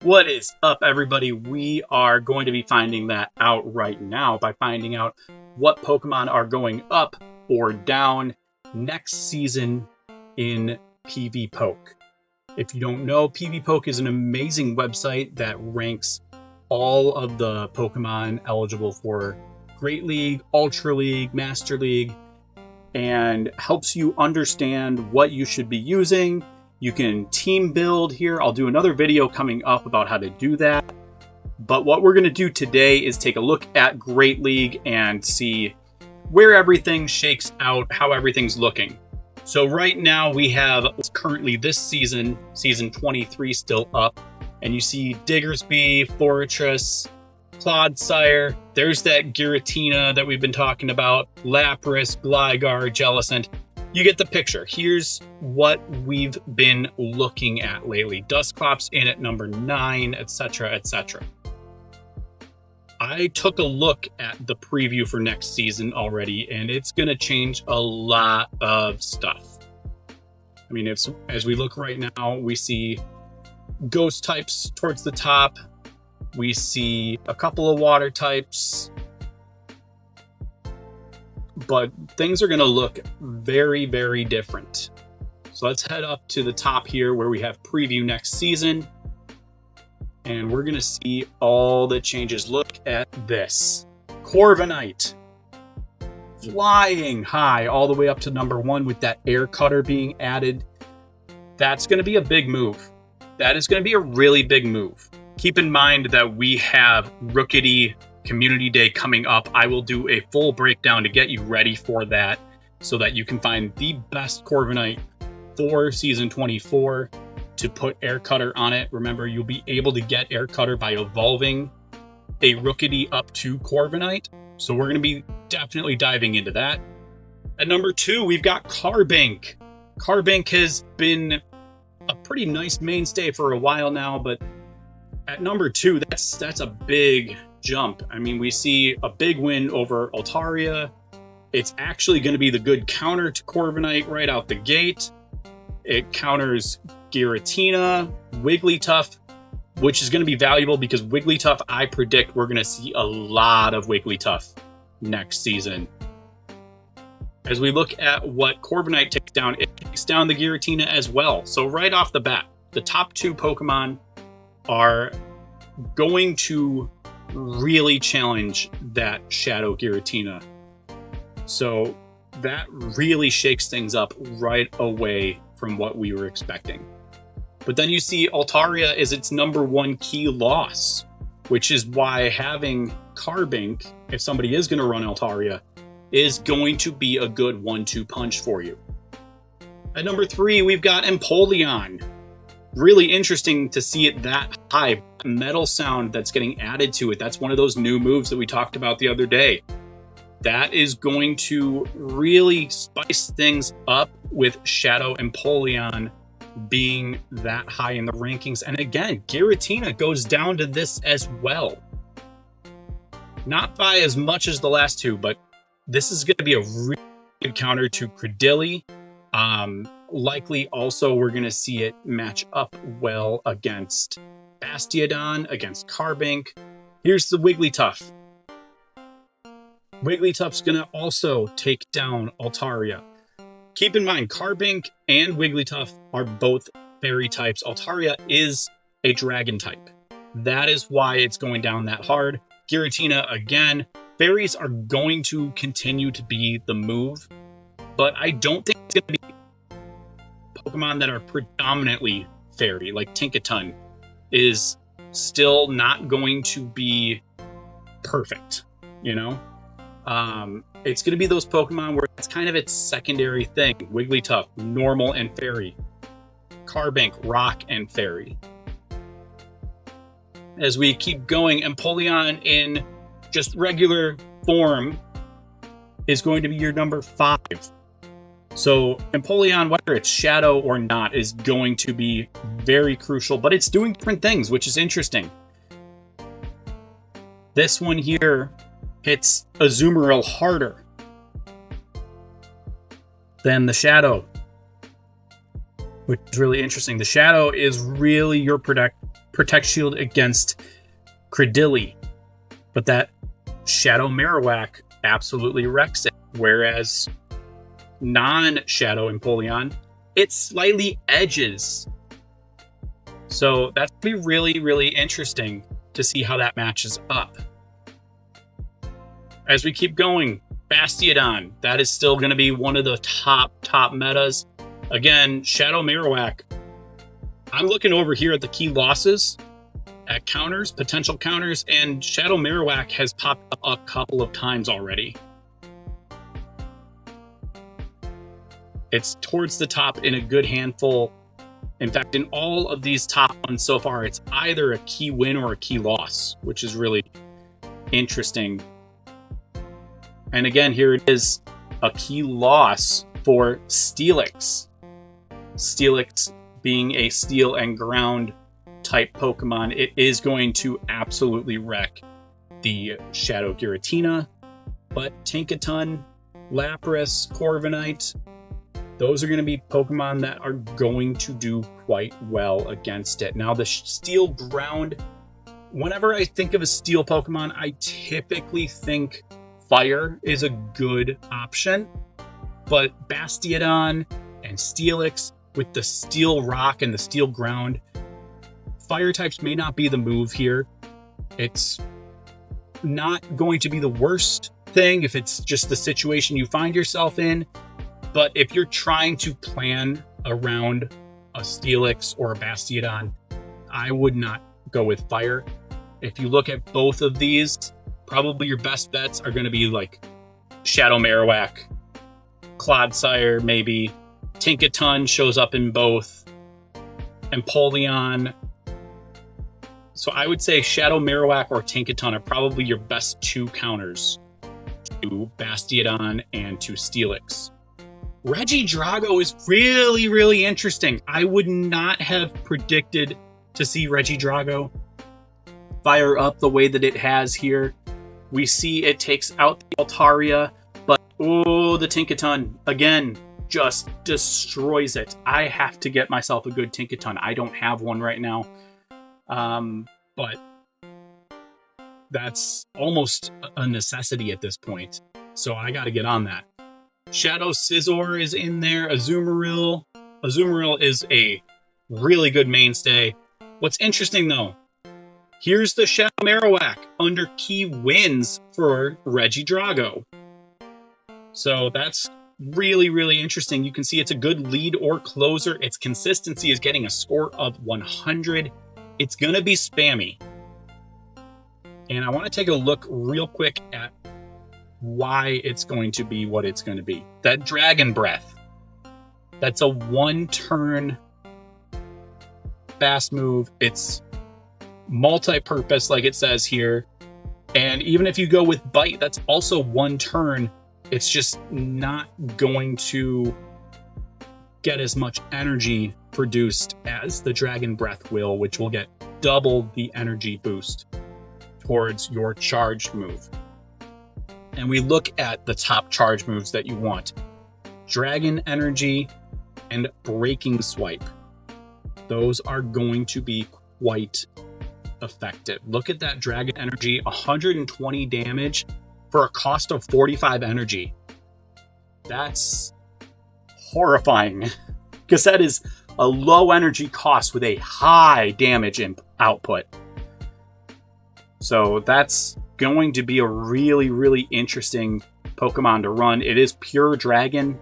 What is up, everybody? We are going to be finding that out right now by finding out what Pokemon are going up or down next season in PvPoke. If you don't know, PvPoke is an amazing website that ranks all of the Pokemon eligible for Great League, Ultra League, Master League, and helps you understand what you should be using. You can team build here. I'll do another video coming up about how to do that. But what we're going to do today is take a look at Great League and see where everything shakes out, how everything's looking. So right now we have currently this season 23 still up. And you see Diggersby, Fortress, Clodsire. There's that Giratina that we've been talking about. Lapras, Gligar, Jellicent. You get the picture. Here's what we've been looking at lately. Dusclops in at number 9, etc., etc. I took a look at the preview for next season already, and it's going to change a lot of stuff. I mean, as we look right now, we see ghost types towards the top. We see a couple of water types. But things are going to look very, very different. So let's head up to the top here where we have preview next season. And we're going to see all the changes. Look at this. Corviknight. Flying high all the way up to number 1 with that air cutter being added. That's going to be a big move. That is going to be a really big move. Keep in mind that we have Rookity Community Day coming up. I will do a full breakdown to get you ready for that so that you can find the best Corviknight for Season 24 to put Air Cutter on it. Remember, you'll be able to get Air Cutter by evolving a Rookity up to Corviknight. So we're going to be definitely diving into that. At number 2, we've got Carbink. Carbink has been a pretty nice mainstay for a while now, but at number 2, that's a big jump. I mean, we see a big win over Altaria. It's actually going to be the good counter to Corviknight right out the gate. It counters Giratina, Wigglytuff, which is going to be valuable because Wigglytuff, I predict we're going to see a lot of Wigglytuff next season. As we look at what Corviknight takes down, it takes down the Giratina as well. So right off the bat, the top 2 Pokemon are going to really challenge that Shadow Giratina. So that really shakes things up right away from what we were expecting. But then you see Altaria is its number 1 key loss, which is why having Carbink, if somebody is going to run Altaria, is going to be a good 1-2 punch for you. At number 3, we've got Empoleon. Really interesting to see it that high. Metal sound that's getting added to it. That's one of those new moves that we talked about the other day. That is going to really spice things up with Shadow Empoleon being that high in the rankings. And again, Giratina goes down to this as well. Not by as much as the last 2, but this is going to be a really good counter to Credilli. Likely also we're going to see it match up well against Bastiodon, against Carbink. Here's the Wigglytuff. Wigglytuff's going to also take down Altaria. Keep in mind, Carbink and Wigglytuff are both fairy types. Altaria is a dragon type. That is why it's going down that hard. Giratina, again, fairies are going to continue to be the move, but I don't think it's going to be Pokemon that are predominantly fairy, like Tinkaton, is still not going to be perfect, you know? It's going to be those Pokemon where it's kind of its secondary thing. Wigglytuff, normal and fairy. Carbink, rock and fairy. As we keep going, Empoleon in just regular form is going to be your number 5. So Empoleon, whether it's Shadow or not, is going to be very crucial, but it's doing different things, which is interesting. This one here hits Azumarill harder than the Shadow, which is really interesting. The Shadow is really your protect shield against Credilli, but that Shadow Marowak absolutely wrecks it. Whereas non-Shadow Empoleon, it slightly edges. So that's going to be really, really interesting to see how that matches up. As we keep going, Bastiodon, that is still going to be one of the top metas. Again, Shadow Marowak, I'm looking over here at the key losses, at counters, potential counters, and Shadow Marowak has popped up a couple of times already. It's towards the top in a good handful. In fact, in all of these top ones so far, it's either a key win or a key loss, which is really interesting. And again, here it is, a key loss for Steelix. Steelix being a steel and ground type Pokemon, it is going to absolutely wreck the Shadow Giratina. But Tinkaton, Lapras, Corviknight, those are going to be Pokemon that are going to do quite well against it. Now, the steel ground, whenever I think of a steel Pokemon, I typically think fire is a good option. But Bastiodon and Steelix with the steel rock and the steel ground, fire types may not be the move here. It's not going to be the worst thing if it's just the situation you find yourself in. But if you're trying to plan around a Steelix or a Bastiodon, I would not go with fire. If you look at both of these, probably your best bets are going to be like Shadow Marowak, Clodsire, maybe. Tinkaton shows up in both. Empoleon. So I would say Shadow Marowak or Tinkaton are probably your best two counters to Bastiodon and to Steelix. Regidrago is really, really interesting. I would not have predicted to see Regidrago fire up the way that it has here. We see it takes out the Altaria, but oh, the Tinkaton, again, just destroys it. I have to get myself a good Tinkaton. I don't have one right now, but that's almost a necessity at this point. So I got to get on that. Shadow Scizor is in there. Azumarill. Azumarill is a really good mainstay. What's interesting, though, here's the Shadow Marowak under key wins for Regidrago. So that's really, really interesting. You can see it's a good lead or closer. Its consistency is getting a score of 100. It's going to be spammy. And I want to take a look real quick at why it's going to be what it's going to be. That Dragon Breath, that's a one-turn fast move. It's multi-purpose, like it says here. And even if you go with Bite, that's also one turn. It's just not going to get as much energy produced as the Dragon Breath will, which will get double the energy boost towards your charged move. And we look at the top charge moves that you want. Dragon Energy and Breaking Swipe. Those are going to be quite effective. Look at that Dragon Energy, 120 damage for a cost of 45 energy. That's horrifying because that is a low energy cost with a high damage output. So that's going to be a really, really interesting Pokemon to run. It is pure dragon,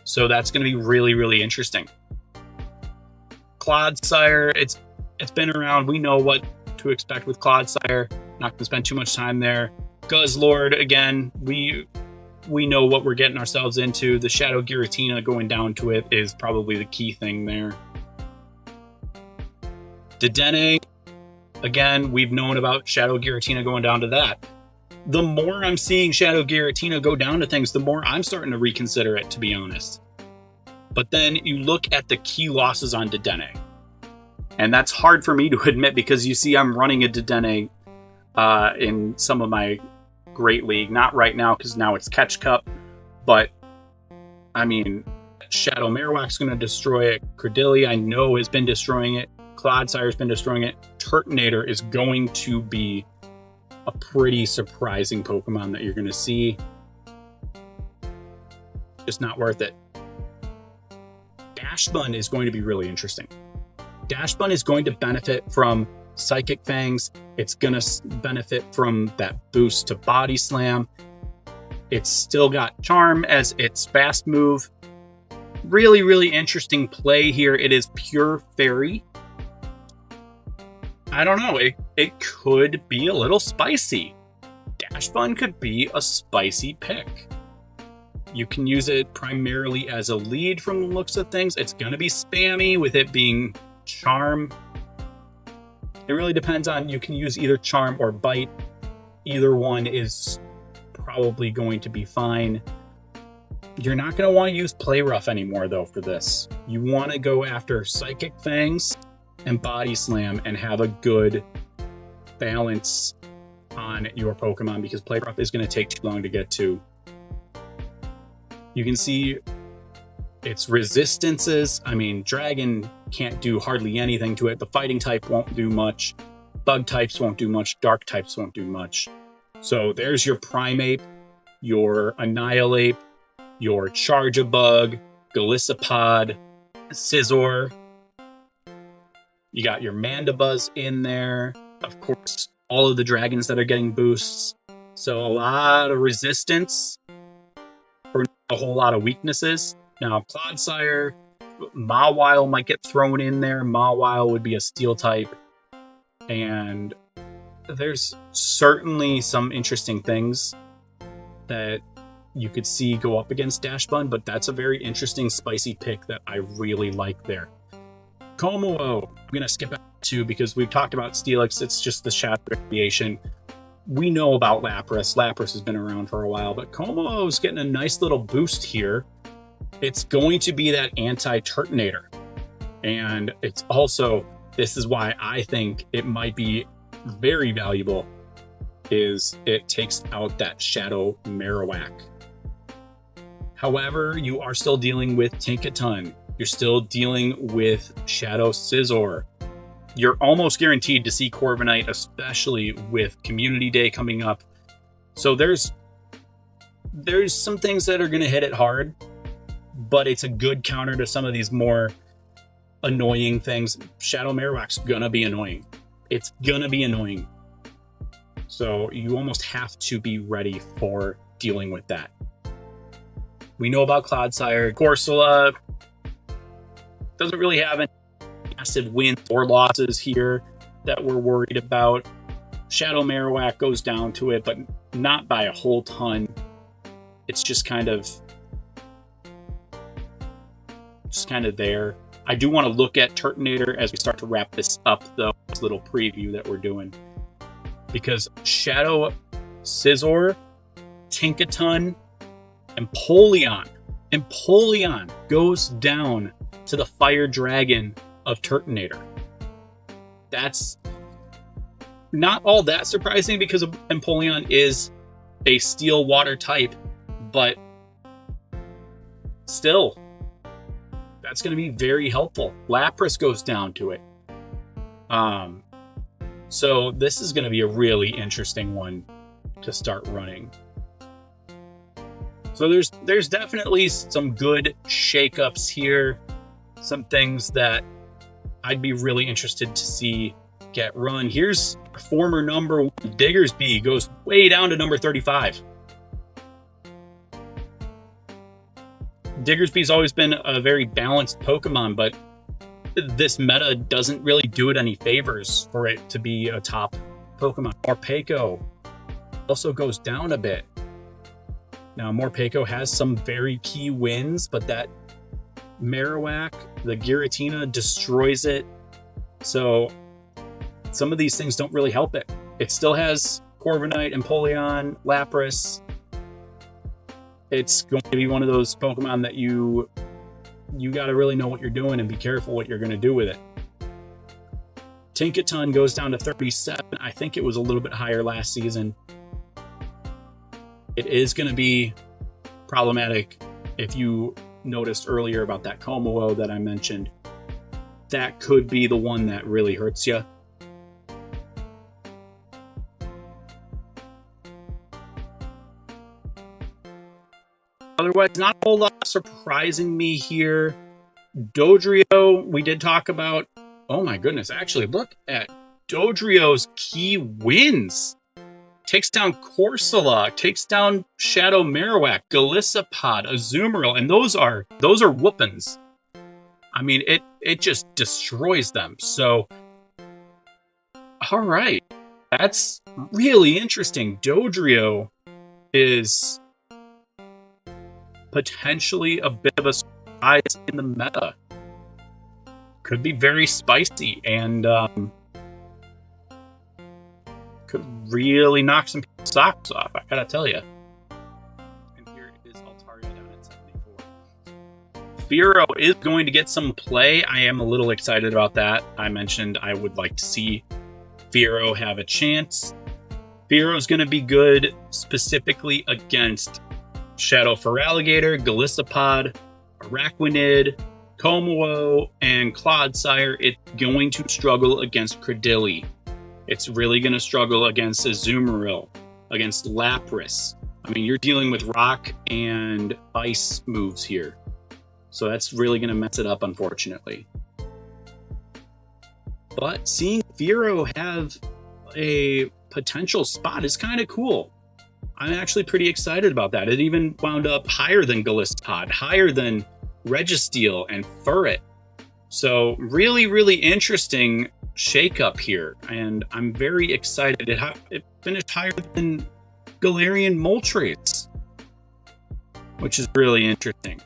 so that's going to be really, really interesting. Clodsire, it's been around. We know what to expect with Clodsire. Not going to spend too much time there. Guzzlord, again, we know what we're getting ourselves into. The Shadow Giratina going down to it is probably the key thing there. Dedenne, again, we've known about Shadow Giratina going down to that. The more I'm seeing Shadow Giratina go down to things, the more I'm starting to reconsider it, to be honest. But then you look at the key losses on Dedenne. And that's hard for me to admit because you see I'm running a Dedenne in some of my Great League. Not right now because now it's Catch Cup. But, I mean, Shadow Marowak's going to destroy it. Credilli, I know, has been destroying it. Clodsire's been destroying it. Turtonator is going to be a pretty surprising Pokemon that you're going to see. Just not worth it. Dashbun is going to be really interesting. Dashbun is going to benefit from Psychic Fangs. It's going to benefit from that boost to Body Slam. It's still got Charm as its fast move. Really, really interesting play here. It is pure Fairy. I don't know. It could be a little spicy. Dashbun could be a spicy pick. You can use it primarily as a lead from the looks of things. It's going to be spammy with it being Charm. It really depends on, you can use either Charm or Bite. Either one is probably going to be fine. You're not going to want to use Play Rough anymore, though, for this. You want to go after Psychic Fangs and Body Slam and have a good balance on your Pokemon, because Play Rough is going to take too long to get to. You can see its resistances. I mean, Dragon can't do hardly anything to it. The Fighting type won't do much. Bug types won't do much. Dark types won't do much. So there's your Primeape, your Annihilate, your Charge-a-Bug, Golisopod, Scizor. You got your Mandibuzz in there. Of course, all of the dragons that are getting boosts. So a lot of resistance for a whole lot of weaknesses. Now, Clodsire, Mawile might get thrown in there. Mawile would be a Steel type. And there's certainly some interesting things that you could see go up against Dashbun, but that's a very interesting spicy pick that I really like there. Komodo, I'm going to skip out to because we've talked about Steelix. It's just the shadow variation. We know about Lapras. Lapras has been around for a while, but Komodo is getting a nice little boost here. It's going to be that anti-Turtonator. And it's also, this is why I think it might be very valuable, is it takes out that Shadow Marowak. However, you are still dealing with Tinkaton. You're still dealing with Shadow Scizor. You're almost guaranteed to see Corviknight, especially with Community Day coming up. So there's some things that are going to hit it hard, but it's a good counter to some of these more annoying things. Shadow Marowak's going to be annoying. It's going to be annoying. So you almost have to be ready for dealing with that. We know about Clodsire. Corsola doesn't really have any massive wins or losses here that we're worried about. Shadow Marowak goes down to it, but not by a whole ton. It's just kind of there. I do want to look at Turtonator as we start to wrap this up, though, this little preview that we're doing. Because Shadow Scizor, Tinkaton, Empoleon goes down to the Fire Dragon of Turtonator. That's not all that surprising because Empoleon is a Steel Water type, but still, that's going to be very helpful. Lapras goes down to it. So this is going to be a really interesting one to start running. So there's definitely some good shakeups here. Some things that I'd be really interested to see get run. Here's former number 1, Diggersby, goes way down to number 35. Diggersby's always been a very balanced Pokemon, but this meta doesn't really do it any favors for it to be a top Pokemon. Morpeko also goes down a bit. Now, Morpeko has some very key wins, but that Marowak, the Giratina, destroys it. So some of these things don't really help it. It still has Corviknight, Empoleon, Lapras. It's going to be one of those Pokemon that you got to really know what you're doing and be careful what you're going to do with it. Tinkaton goes down to 37. I think it was a little bit higher last season. It is going to be problematic if you noticed earlier about that Komodo that I mentioned. that could be the one that really hurts you. Otherwise, not a whole lot surprising me here. Dodrio, we did talk about. Oh my goodness, actually, look at Dodrio's key wins. Takes down Corsola, takes down Shadow Marowak, Galissapod, Azumarill, and those are whoopins. I mean, it just destroys them. So, all right, that's really interesting. Dodrio is potentially a bit of a surprise in the meta. Could be very spicy and could really knock some people's socks off, I gotta tell you. And here it is, Altaria down at 74. Fearow is going to get some play. I am a little excited about that. I mentioned I would like to see Fearow have a chance. Fearow's going to be good specifically against Shadow Feraligatr, Galissapod, Araquanid, Komodo, and Clodsire. It's going to struggle against Credilli. It's really going to struggle against Azumarill, against Lapras. I mean, you're dealing with rock and ice moves here. So that's really going to mess it up, unfortunately. But seeing Fearow have a potential spot is kind of cool. I'm actually pretty excited about that. It even wound up higher than Galissapod, higher than Registeel and Furret. So really, really interesting shakeup here, and I'm very excited. It finished higher than Galarian Moltres, which is really interesting.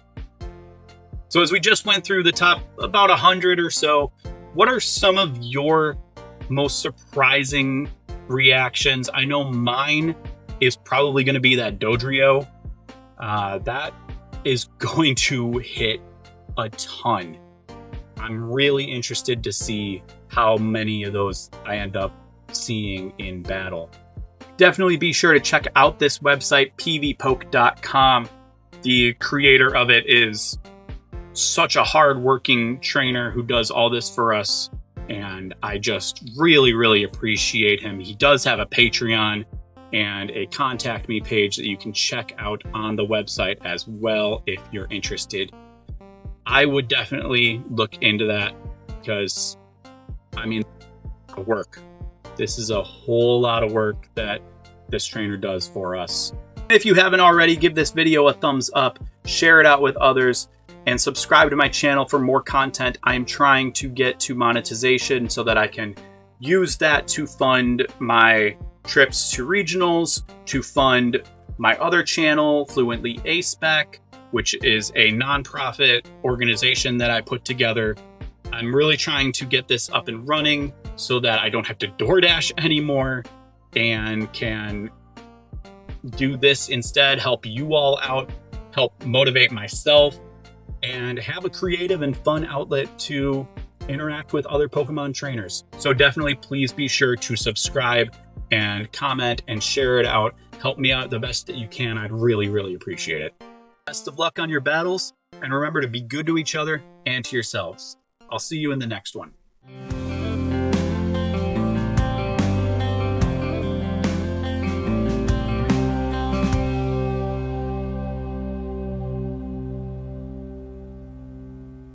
So as we just went through the top about 100 or so, what are some of your most surprising reactions? I know mine is probably going to be that Dodrio. That is going to hit a ton. I'm really interested to see how many of those I end up seeing in battle. Definitely be sure to check out this website, pvpoke.com. The creator of it is such a hard-working trainer who does all this for us, and I just really, really appreciate him. He does have a Patreon and a contact me page that you can check out on the website as well if you're interested. I would definitely look into that because, I mean, work. This is a whole lot of work that this trainer does for us. If you haven't already, give this video a thumbs up, share it out with others, and subscribe to my channel for more content. I'm trying to get to monetization so that I can use that to fund my trips to regionals, to fund my other channel, Fluently Aspec, which is a nonprofit organization that I put together. I'm really trying to get this up and running so that I don't have to DoorDash anymore and can do this instead, help you all out, help motivate myself, and have a creative and fun outlet to interact with other Pokemon trainers. So definitely please be sure to subscribe and comment and share it out. Help me out the best that you can. I'd really, really appreciate it. Best of luck on your battles, and remember to be good to each other and to yourselves. I'll see you in the next one.